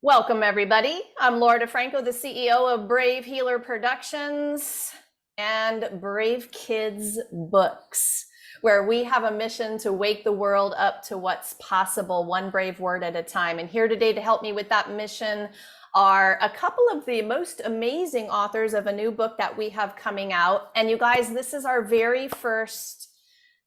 Welcome, everybody. I'm Laura DeFranco, the CEO of Brave Healer Productions and Brave Kids Books, where we have a mission to wake the world up to what's possible, one brave word at a time. And here today to help me with that mission are a couple of the most amazing authors of a new book that we have coming out. And you guys, this is our very first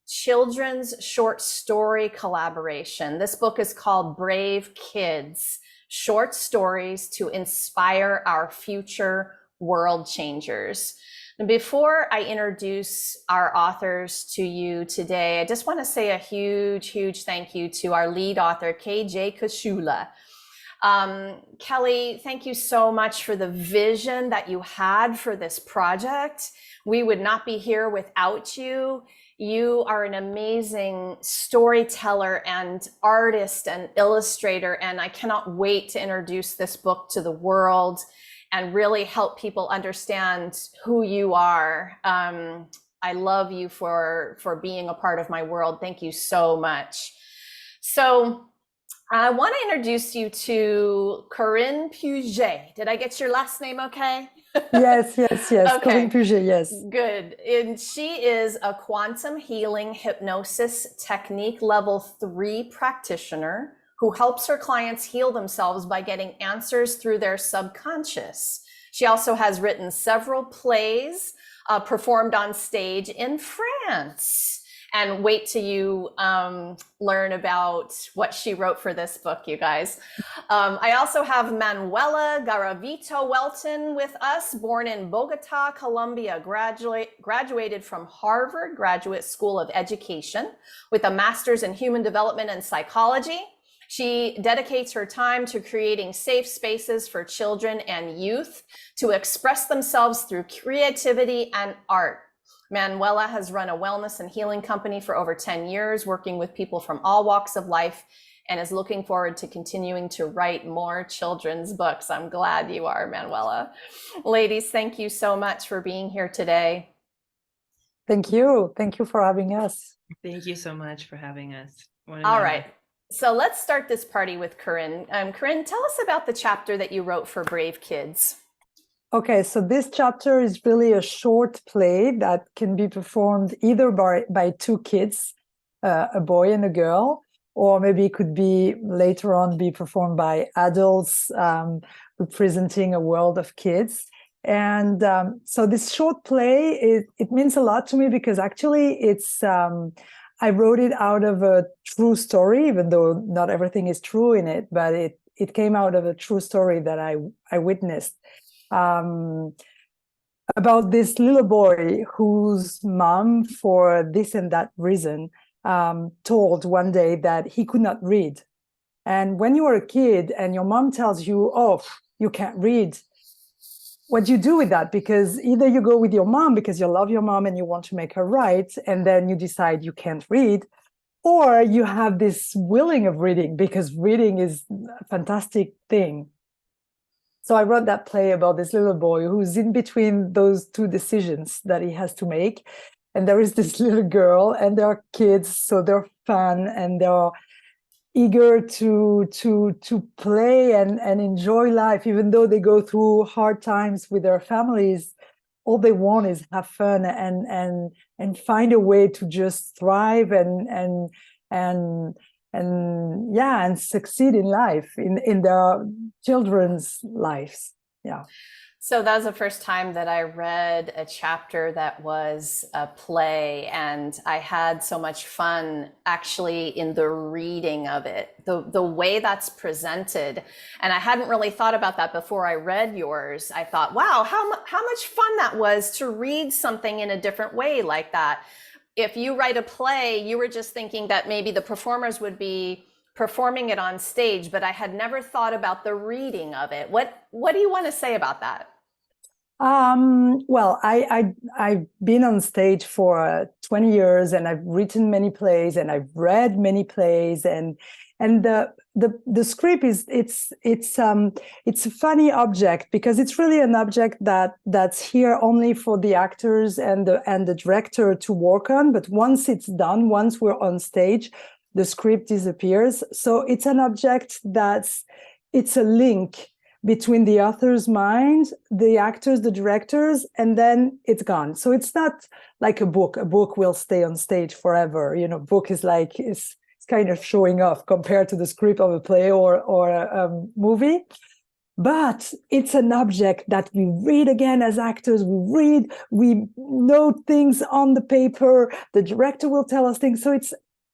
children's short story collaboration. This book is called Brave Kids: Short Stories to Inspire Our Future World Changers. And before I introduce our authors to you today, I just want to say a huge thank you to our lead author, KJ Kashula. Kelly, thank you so much for the vision that you had for this project. We would not be here without you. You are an amazing storyteller and artist and illustrator, and I cannot wait to introduce this book to the world and really help people understand who you are. I love you for being a part of my world. Thank you so much. So I want to introduce you to Corinne Puget. Did I get your last name okay? Yes. Okay. Corinne Puget, yes. Good. And she is a quantum healing hypnosis technique level 3 practitioner who helps her clients heal themselves by getting answers through their subconscious. She also has written several plays, performed on stage in France. And wait till you learn about what she wrote for this book, you guys. I also have Manuela Garavito Welton with us, born in Bogota, Colombia, graduated from Harvard Graduate School of Education with a master's in human development and psychology. She dedicates her time to creating safe spaces for children and youth to express themselves through creativity and art. Manuela has run a wellness and healing company for over 10 years, working with people from all walks of life, and is looking forward to continuing to write more children's books. I'm glad you are, Manuela. Ladies, thank you so much for being here today. Thank you. Thank you for having us. Thank you so much for having us. All right. So let's start this party with Corinne. Corinne, tell us about the chapter that you wrote for Brave Kids. Okay, so this chapter is really a short play that can be performed either by two kids, a boy and a girl, or maybe it could be later on be performed by adults representing a world of kids. And so this short play, it means a lot to me because actually it's, I wrote it out of a true story, even though not everything is true in it, but it came out of a true story that I witnessed. About this little boy whose mom, for this and that reason, told one day that he could not read. And when you are a kid and your mom tells you, oh, you can't read, what do you do with that? Because either you go with your mom because you love your mom and you want to make her right, and then you decide you can't read, or you have this willing of reading because reading is a fantastic thing. So I wrote that play about this little boy who's in between those two decisions that he has to make. And there is this little girl and there are kids, so they're fun and they're eager to play and enjoy life, even though they go through hard times with their families. All they want is have fun and find a way to just thrive and succeed in life, in their children's lives. Yeah. So that was the first time that I read a chapter that was a play, and I had so much fun actually in the reading of it, the way that's presented. And I hadn't really thought about that before I read yours. I thought, wow, how much fun that was to read something in a different way like that. If you write a play, you were just thinking that maybe the performers would be performing it on stage, but I had never thought about the reading of it. What do you want to say about that? Well, I've been on stage for 20 years and I've written many plays and I've read many plays, and the script is it's a funny object because it's really an object that's here only for the actors and the director to work on. But once it's done, once we're on stage, the script disappears. So it's an object that's it's a link between the author's mind, the actors, the directors, and then it's gone. So it's not like a book. A book will stay on stage forever. You know, book is like it's kind of showing off compared to the script of a play or a movie. But it's an object that we read again as actors. We know things on the paper. The director will tell us things. So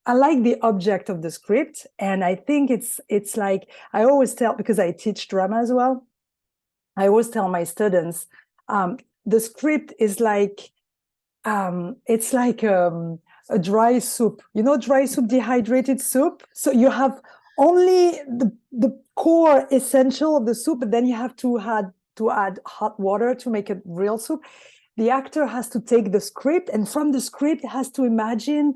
I like the object of the script, and I think it's like I always tell, because I teach drama as well. I always tell my students, the script is like it's like a dry soup. You know, dry soup, dehydrated soup. So you have only the core essential of the soup, and then you have to add hot water to make it real soup. The actor has to take the script, and from the script has to imagine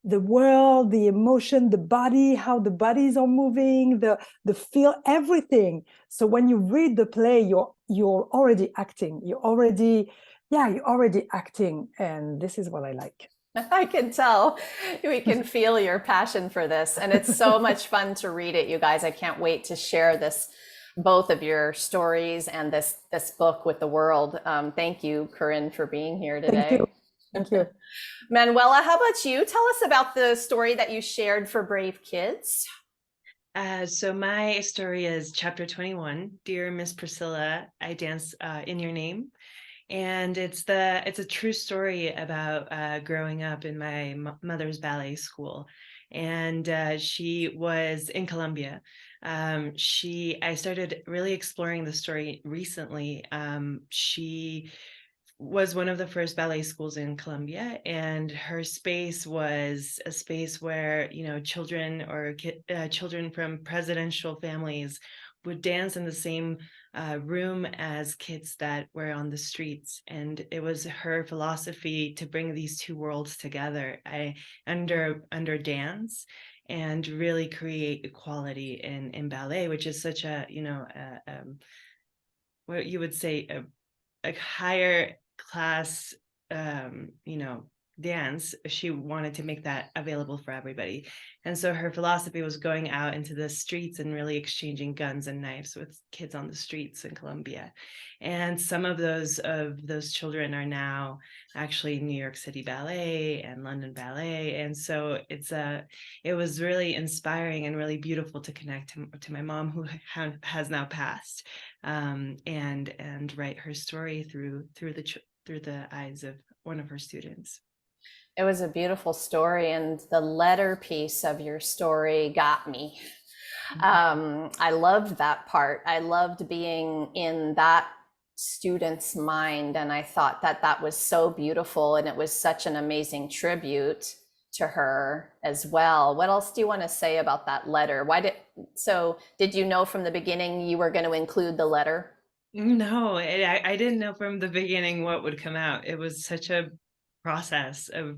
the world, the emotion, the body, how the bodies are moving, the feel, everything. So when you read the play, you're already acting. You're already acting, and this is what I like. I can tell. We can feel your passion for this, and it's so much fun to read it, you guys. I can't wait to share this, both of your stories and this book with the world. Thank you, Corinne, for being here today. Thank you. Manuela, how about you? Tell us about the story that you shared for Brave Kids. So my story is chapter 21, Dear Miss Priscilla, I Dance in Your Name. And it's a true story about growing up in my mother's ballet school. And she was in Colombia. I started really exploring the story recently. She was one of the first ballet schools in Colombia, and her space was a space where, you know, children from presidential families would dance in the same room as kids that were on the streets. And it was her philosophy to bring these two worlds together under dance, and really create equality in ballet, which is such a, you know, what you would say a higher class, you know, dance. She wanted to make that available for everybody. And so her philosophy was going out into the streets and really exchanging guns and knives with kids on the streets in Colombia. And some of those children are now actually New York City Ballet and London Ballet. And so it was really inspiring and really beautiful to connect to my mom, who has now passed, and write her story through the eyes of one of her students. It was a beautiful story, and the letter piece of your story got me. I loved that part. I loved being in that student's mind, and I thought that that was so beautiful, and it was such an amazing tribute to her as well. What else do you want to say about that letter? Did you know from the beginning you were going to include the letter? No, I didn't know from the beginning what would come out. It was such a process of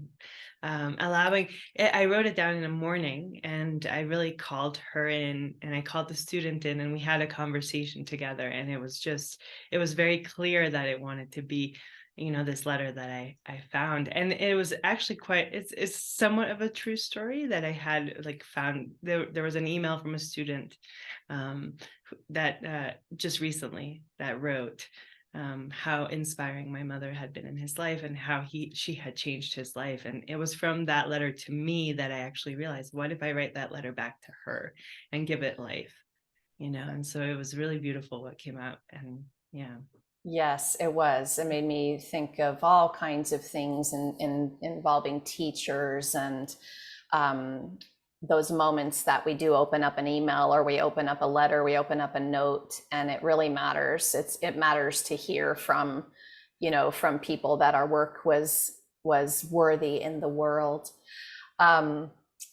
allowing it. I wrote it down in the morning, and I really called her in, and I called the student in, and we had a conversation together. And it was very clear that it wanted to be, you know, this letter that I found. And it was actually it's somewhat of a true story that I had found. There was an email from a student that just recently that wrote how inspiring my mother had been in his life, and how she had changed his life. And it was from that letter to me that I actually realized, what if I write that letter back to her and give it life, you know? And so it was really beautiful what came out. And yeah. Yes, it was. It made me think of all kinds of things involving teachers, and those moments that we do open up an email, or we open up a letter, we open up a note, and it really matters. It matters to hear from, you know, from people that our work was worthy in the world.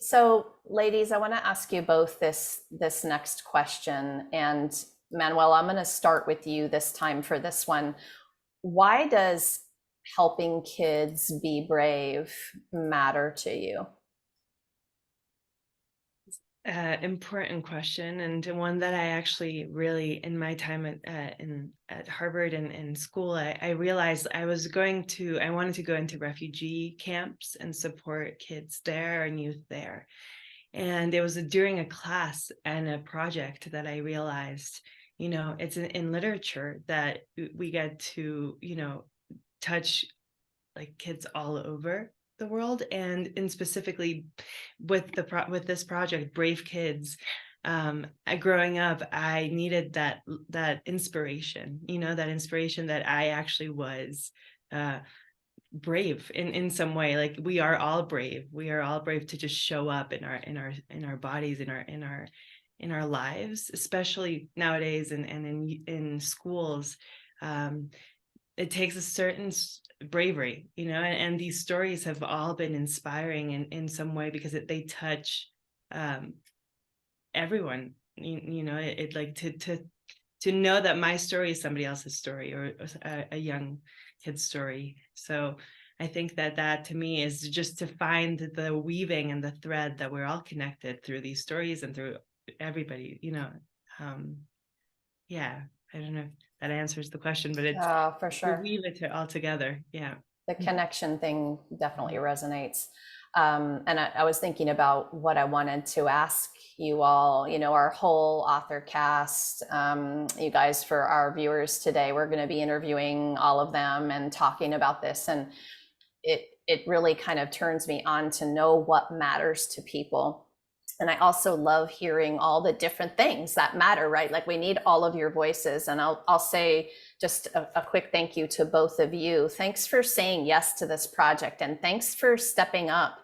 So ladies, I want to ask you both this next question. And Manuel, I'm going to start with you this time for this one. Why does helping kids be brave matter to you? Important question, and one that I actually really, in my time at Harvard and in school, I realized I wanted to go into refugee camps and support kids there and youth there. And it was during a class and a project that I realized, it's in literature that we get to, touch like kids all over the world, and specifically with with this project, Brave Kids. Growing up, I needed that inspiration, that inspiration that I actually was brave in some way. Like we are all brave. We are all brave to just show up in our bodies, in our lives, especially nowadays, and in schools. It takes a certain bravery, and these stories have all been inspiring in some way, because they touch everyone. It like to know that my story is somebody else's story, or a young kid's story. So I think that to me is just to find the weaving and the thread that we're all connected through these stories and through everybody. Yeah, I don't know if that answers the question, but it's For to sure. weave it all together. Yeah. The connection thing definitely resonates. And I was thinking about what I wanted to ask you all, our whole author cast, you guys, for our viewers today. We're going to be interviewing all of them and talking about this. And it really kind of turns me on to know what matters to people. And I also love hearing all the different things that matter, right? Like we need all of your voices. And I'll say just a quick thank you to both of you. Thanks for saying yes to this project. And thanks for stepping up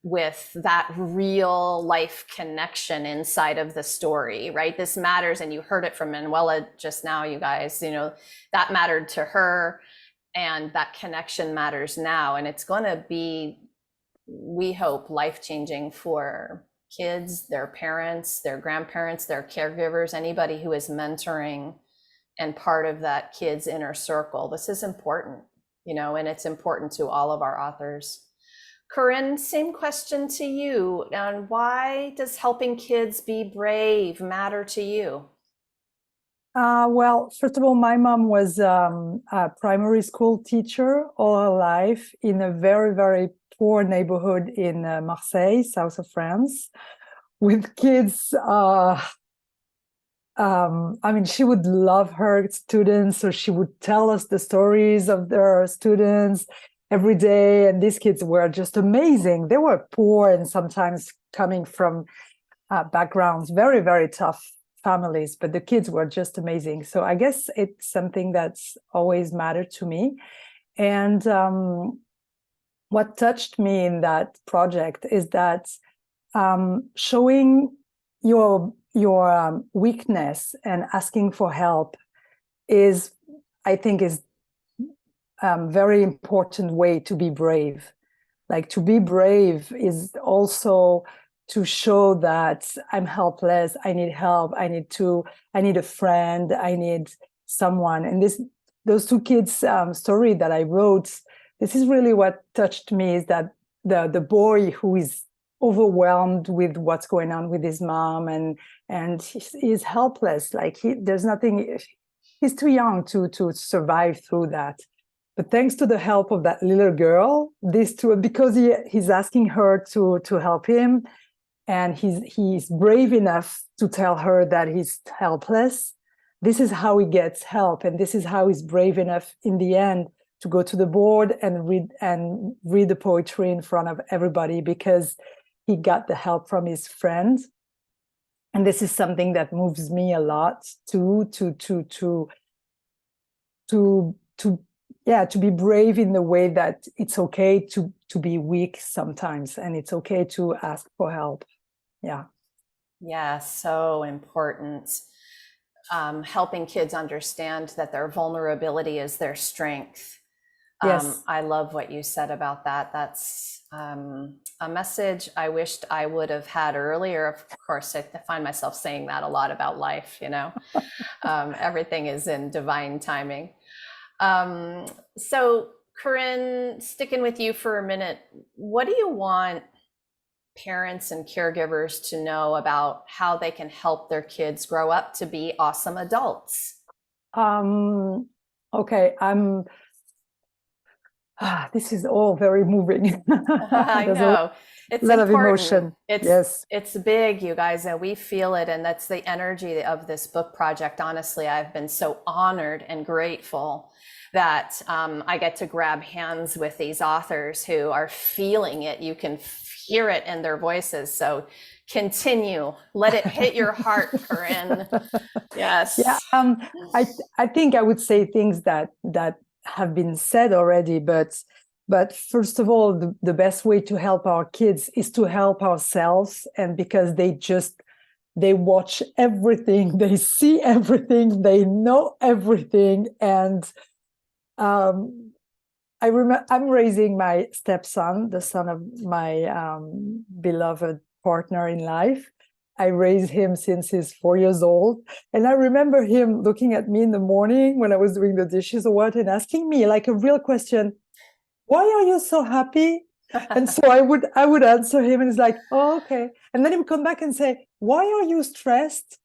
with that real life connection inside of the story, right? This matters. And you heard it from Manuela just now, you guys, that mattered to her. And that connection matters now. And it's going to be, we hope, life-changing for kids, their parents, their grandparents, their caregivers, anybody who is mentoring and part of that kid's inner circle. This is important, and it's important to all of our authors. Corinne, same question to you. And why does helping kids be brave matter to you? Well, first of all, my mom was a primary school teacher all her life in a very, very poor neighborhood in Marseille, south of France, with kids. She would love her students, so she would tell us the stories of their students every day. And these kids were just amazing. They were poor and sometimes coming from backgrounds, very, very tough families, but the kids were just amazing. So I guess it's something that's always mattered to me. And what touched me in that project is that showing your weakness and asking for help is, I think, is very important way to be brave. Like, to be brave is also to show that I'm helpless, I need help, I need a friend, I need someone. And those two kids' story that I wrote, this is really what touched me, is that the boy who is overwhelmed with what's going on with his mom, and he's helpless. Like there's nothing, he's too young to survive through that. But thanks to the help of that little girl, these two, because he's asking her to help him, and he's brave enough to tell her that he's helpless. This is how he gets help, and this is how he's brave enough in the end to go to the board and read the poetry in front of everybody, because he got the help from his friend. And this is something that moves me a lot too, to be brave in the way that it's okay to be weak sometimes, and it's okay to ask for help. Yeah, so important. Helping kids understand that their vulnerability is their strength. Yes. I love what you said about that. That's a message I wished I would have had earlier. Of course, I find myself saying that a lot about life, everything is in divine timing. So Corinne, sticking with you for a minute, what do you want parents and caregivers to know about how they can help their kids grow up to be awesome adults? Okay, this is all very moving. I know. It's A lot of important. emotion. Yes. It's big, you guys, and we feel it, and that's the energy of this book project. Honestly, I've been so honored and grateful that I get to grab hands with these authors who are feeling it. You can hear it in their voices. So continue. Let it hit your heart, Corinne. Yes. Yeah. I think I would say things that have been said already, but first of all, the best way to help our kids is to help ourselves, and because they watch everything, they see everything, they know everything, and I'm raising my stepson, the son of my beloved partner in life. I raised him since he's 4 years old. And I remember him looking at me in the morning when I was doing the dishes or what, and asking me like a real question, why are you so happy? And so I would answer him, and he's like, oh, okay. And then he would come back and say, why are you stressed?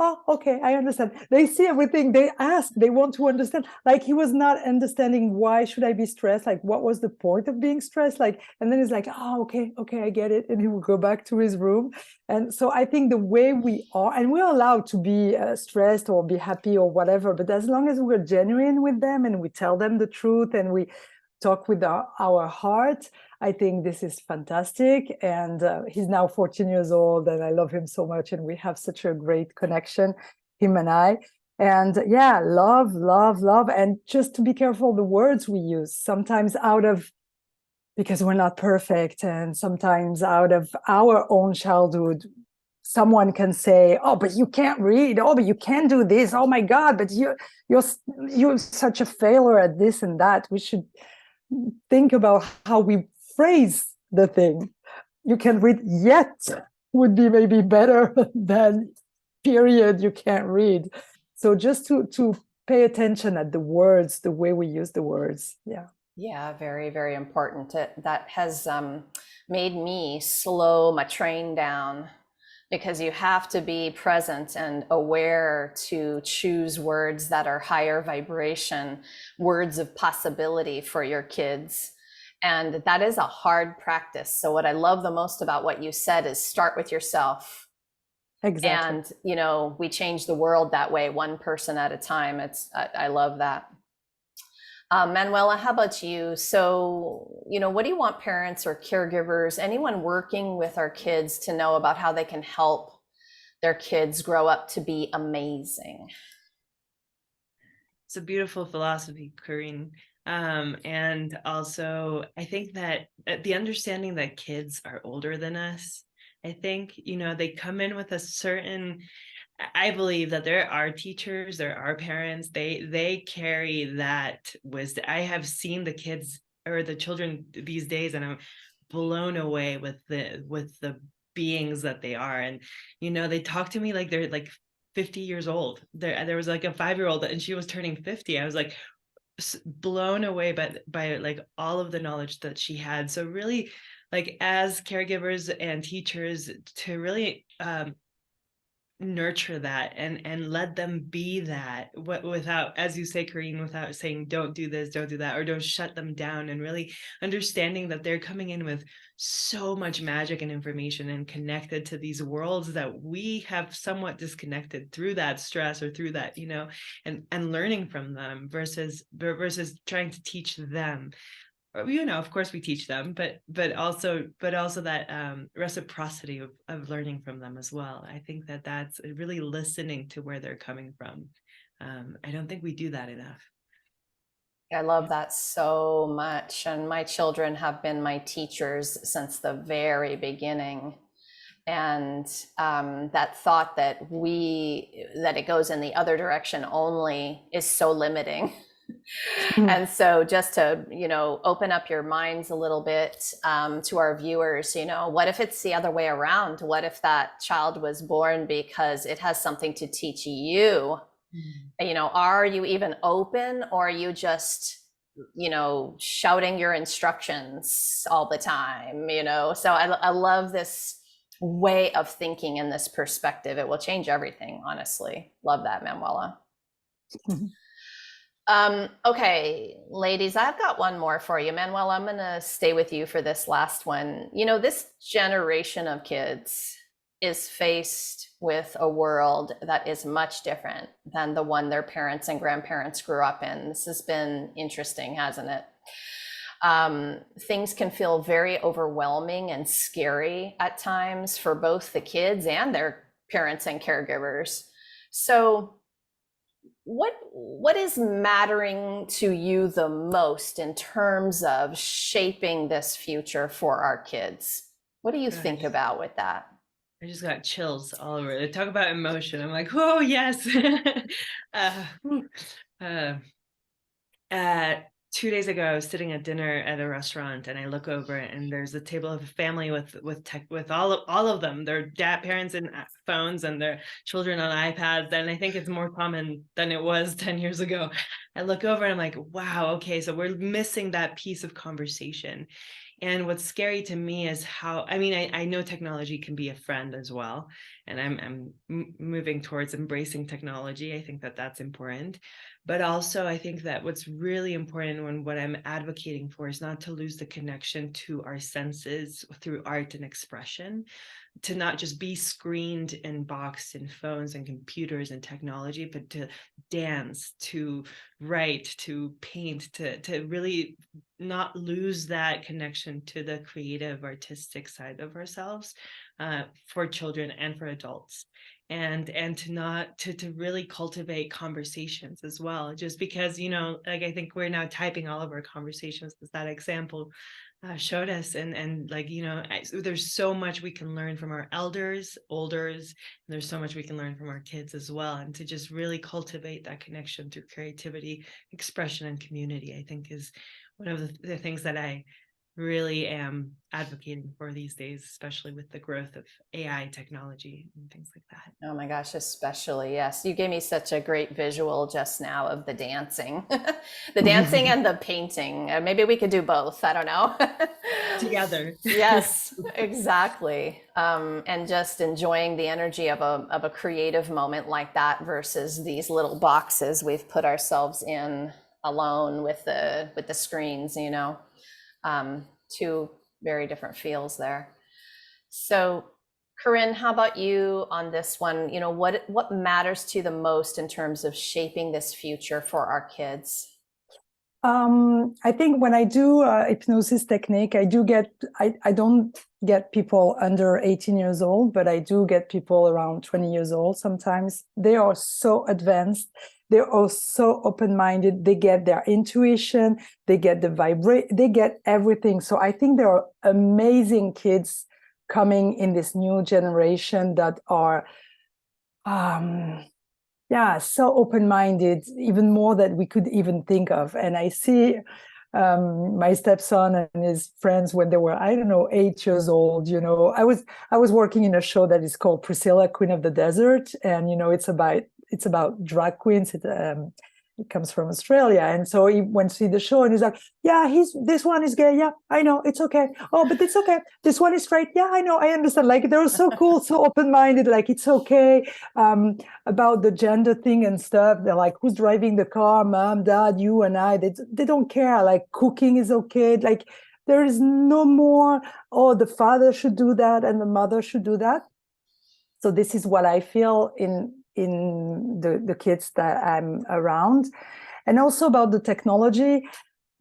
Oh, okay, I understand. They see everything, they ask, they want to understand. Like, he was not understanding, why should I be stressed? Like, what was the point of being stressed? Like, and then he's like, oh, okay, I get it. And he will go back to his room. And so I think the way we are, and we're allowed to be stressed or be happy or whatever, but as long as we're genuine with them and we tell them the truth and we talk with our heart, I think this is fantastic. And he's now 14 years old, and I love him so much, and we have such a great connection, him and I. And yeah, love, and just to be careful the words we use, sometimes because we're not perfect, and sometimes out of our own childhood, someone can say, oh, but you can't read, oh, but you can't do this, oh my God, but you're such a failure at this and that. We should think about how we phrase the thing. You can read, yet would be maybe better than period, you can't read. So just to pay attention at the words, the way we use the words. Yeah, very, very important. That has made me slow my train down, because you have to be present and aware to choose words that are higher vibration, words of possibility for your kids. And that is a hard practice. So what I love the most about what you said is start with yourself. Exactly. And, we change the world that way, one person at a time. I love that. Manuela, how about you? So, what do you want parents or caregivers, anyone working with our kids, to know about how they can help their kids grow up to be amazing? It's a beautiful philosophy, Corinne. And also, I think that the understanding that kids are older than us, I think, they come in with a certain, I believe that there are teachers, there are parents, they carry that wisdom. I have seen the kids or the children these days, and I'm blown away with the beings that they are. And they talk to me like they're like 50 years old. There was like a 5-year-old, and she was turning 50. I was like blown away by like all of the knowledge that she had. So really, like, as caregivers and teachers, to really nurture that and let them be that, without, as you say, Corinne, without saying don't do this, don't do that, or don't shut them down, and really understanding that they're coming in with so much magic and information and connected to these worlds that we have somewhat disconnected through that stress or through that, and learning from them versus trying to teach them. Of course we teach them, but also that reciprocity of learning from them as well. I think that that's really listening to where they're coming from. I don't think we do that enough. I love that so much. And my children have been my teachers since the very beginning. And that thought that it goes in the other direction only is so limiting. And so just to, open up your minds a little bit to our viewers, what if it's the other way around? What if that child was born because it has something to teach you? Are you even open, or are you just, shouting your instructions all the time? So I love this way of thinking and this perspective. It will change everything, honestly. Love that, Manuela. Okay, ladies, I've got one more for you. Manuel, I'm going to stay with you for this last one. You know, this generation of kids is faced with a world that is much different than the one their parents and grandparents grew up in. This has been interesting, hasn't it? Things can feel very overwhelming and scary at times for both the kids and their parents and caregivers. So, what is mattering to you the most in terms of shaping this future for our kids? What do you think about with that? I just got chills all over. They talk about emotion. I'm like, oh yes. Whew. uh, 2 days ago, I was sitting at dinner at a restaurant, and I look over, and there's a table of a family with tech, with all of them, their parents in phones and their children on iPads. And I think it's more common than it was 10 years ago. I look over and I'm like, wow, okay, so we're missing that piece of conversation. And what's scary to me is how, I mean, I know technology can be a friend as well. And I'm moving towards embracing technology. I think that that's important. But also, I think that what's really important, when what I'm advocating for, is not to lose the connection to our senses through art and expression, to not just be screened and boxed in phones and computers and technology, but to dance, to write, to paint, to really not lose that connection to the creative, artistic side of ourselves, for children and for adults. And to not to really cultivate conversations as well, just because, you know, like, I think we're now typing all of our conversations, as that example showed us. And like, you know, there's so much we can learn from our elders, olders, and there's so much we can learn from our kids as well. And to just really cultivate that connection through creativity, expression, and community, I think, is one of the things that I really am advocating for these days, especially with the growth of AI technology and things like that. Oh my gosh, especially, yes. You gave me such a great visual just now of the dancing, the dancing and the painting. Maybe we could do both. I don't know. Together. Yes, exactly. And just enjoying the energy of a creative moment like that versus these little boxes we've put ourselves in alone with the screens, you know. Two very different feels there. So, Corinne, how about you on this one? You know, what matters to you the most in terms of shaping this future for our kids? I think when I do hypnosis technique, I don't get people under 18 years old, but I do get people around 20 years old. Sometimes they are so advanced. They're all so open-minded. They get their intuition. They get they get everything. So I think there are amazing kids coming in this new generation that are, so open-minded, even more than we could even think of. And I see my stepson and his friends when they were, I don't know, 8 years old. You know, I was working in a show that is called Priscilla, Queen of the Desert, and you know, it's about drag queens. It comes from Australia, and so he went to see the show, and he's like, "Yeah, this one is gay. Yeah, I know, it's okay. Oh, but it's okay. This one is straight. Yeah, I know, I understand." Like, they're so cool, so open-minded. Like, it's okay. About the gender thing and stuff. They're like, "Who's driving the car? Mom, Dad, you and I." They don't care. Like, cooking is okay. Like, there is no more, "Oh, the father should do that and the mother should do that." So this is what I feel in the kids that I'm around. And also about the technology,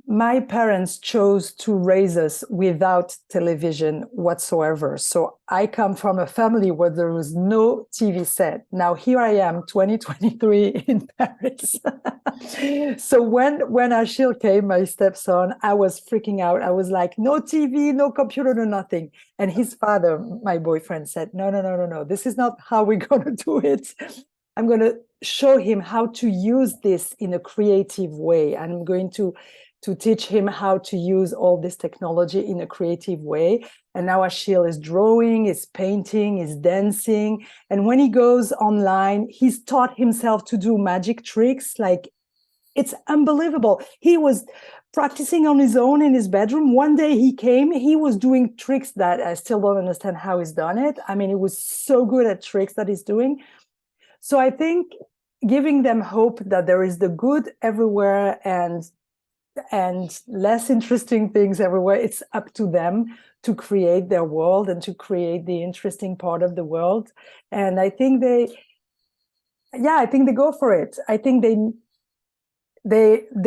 my parents chose to raise us without television whatsoever. So I come from a family where there was no TV set. Now here I am, 2023 in Paris. So when Achille came, my stepson, I was freaking out. I was like, no TV, no computer, no nothing. And his father, my boyfriend, said, no. This is not how we're going to do it. I'm going to show him how to use this in a creative way. I'm going to teach him how to use all this technology in a creative way. And now Achille is drawing, is painting, is dancing. And when he goes online, he's taught himself to do magic tricks. Like, it's unbelievable. He was practicing on his own in his bedroom. One day he was doing tricks that I still don't understand how he's done it. I mean, he was so good at tricks that he's doing. So I think giving them hope that there is the good everywhere and less interesting things everywhere. It's up to them to create their world and to create the interesting part of the world. And I think I think they go for it. I think they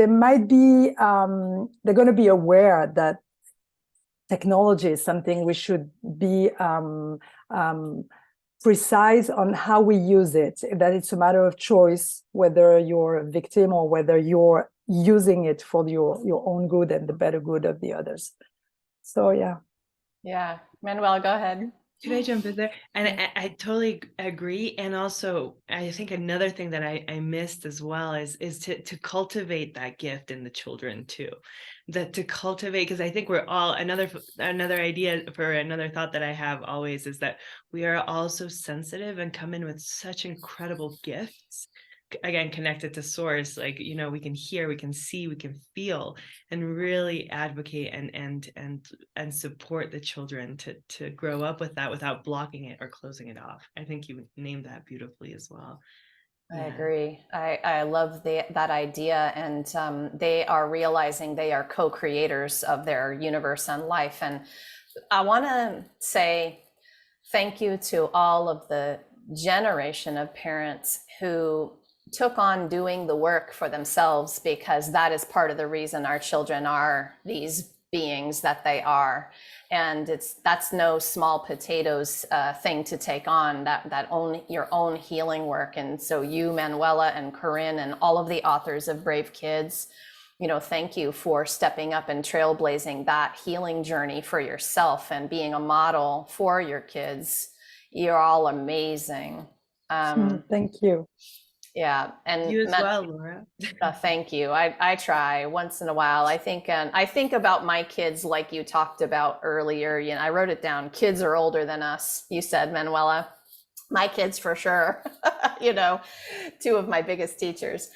might be they're going to be aware that technology is something we should be precise on how we use it, that it's a matter of choice, whether you're a victim or whether you're using it for your own good and the better good of the others. So Yeah, Manuela, go ahead. Could I jump in there? And I totally agree. And also, I think another thing that I missed as well is to cultivate that gift in the children too. That to cultivate, because I think we're all another idea for another thought that I have always is that we are all so sensitive and come in with such incredible gifts. Again, connected to source, like, you know, we can hear, we can see, we can feel, and really advocate and support the children to grow up with that without blocking it or closing it off. I think you named that beautifully as well. I agree. I love that idea, and they are realizing they are co-creators of their universe and life. And I want to say thank you to all of the generation of parents who took on doing the work for themselves, because that is part of the reason our children are these beings that they are. And that's no small potatoes thing to take on, your own healing work. And so you, Manuela and Corinne, and all of the authors of Brave Kids, you know, thank you for stepping up and trailblazing that healing journey for yourself and being a model for your kids. You're all amazing. Thank you. Yeah, and you as well, Laura. Thank you. I try once in a while. I think about my kids like you talked about earlier. You know, I wrote it down. Kids are older than us, you said, Manuela. My kids for sure. You know, two of my biggest teachers.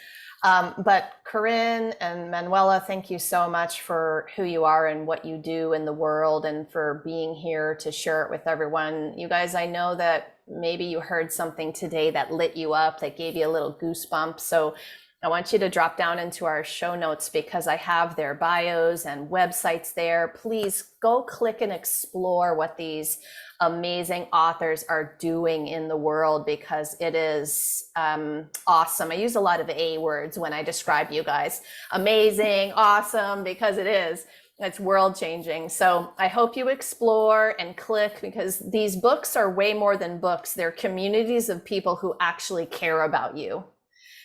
But Corinne and Manuela, thank you so much for who you are and what you do in the world, and for being here to share it with everyone. You guys, I know that maybe you heard something today that lit you up, that gave you a little goosebump. So I want you to drop down into our show notes, because I have their bios and websites there. Please go click and explore what these amazing authors are doing in the world, because it is awesome. I use a lot of A words when I describe you guys. Amazing, awesome, because it is. It's world changing. So I hope you explore and click, because these books are way more than books. They're communities of people who actually care about you.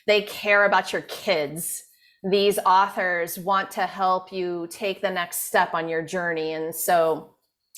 They care about your kids. These authors want to help you take the next step on your journey. And so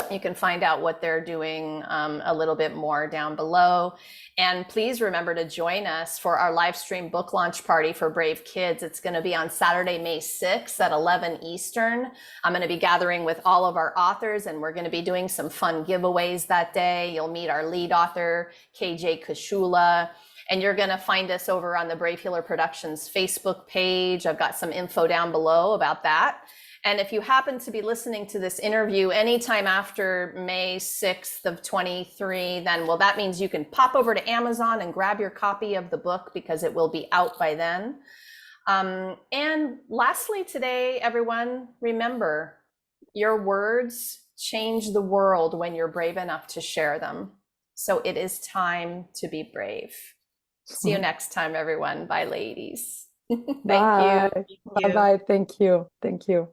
you can find out what they're doing a little bit more down below. And please remember to join us for our live stream book launch party for Brave Kids. It's going to be on Saturday, May 6th at 11 Eastern. I'm going to be gathering with all of our authors, and we're going to be doing some fun giveaways that day. You'll meet our lead author, KJ Kashula. And you're going to find us over on the Brave Healer Productions Facebook page. I've got some info down below about that. And if you happen to be listening to this interview anytime after May 6th of 23, then, well, that means you can pop over to Amazon and grab your copy of the book, because it will be out by then. And lastly today, everyone, remember, your words change the world when you're brave enough to share them. So it is time to be brave. See you next time, everyone. Bye, ladies. Thank you. Bye-bye. Thank you. Thank you.